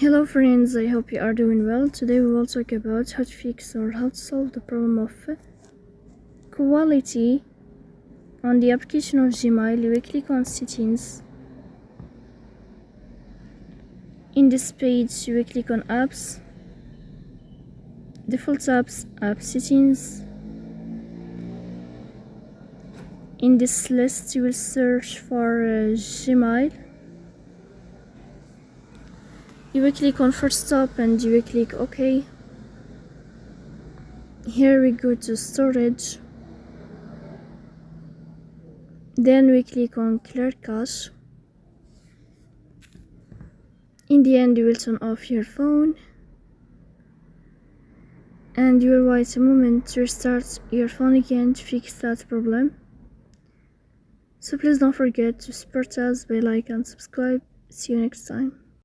Hello friends, I hope you are doing well. Today we will talk about how to fix or how to solve the problem of quality on the application of Gmail. You will click on settings. In this page you will click on apps, default apps, app settings. In this list you will search for Gmail. You will click on first stop and you will click OK. Here we go to storage. Then we click on clear cache. In the end you will turn off your phone and you will wait a moment to restart your phone again to fix that problem. So please don't forget to support us by like and subscribe. See you next time.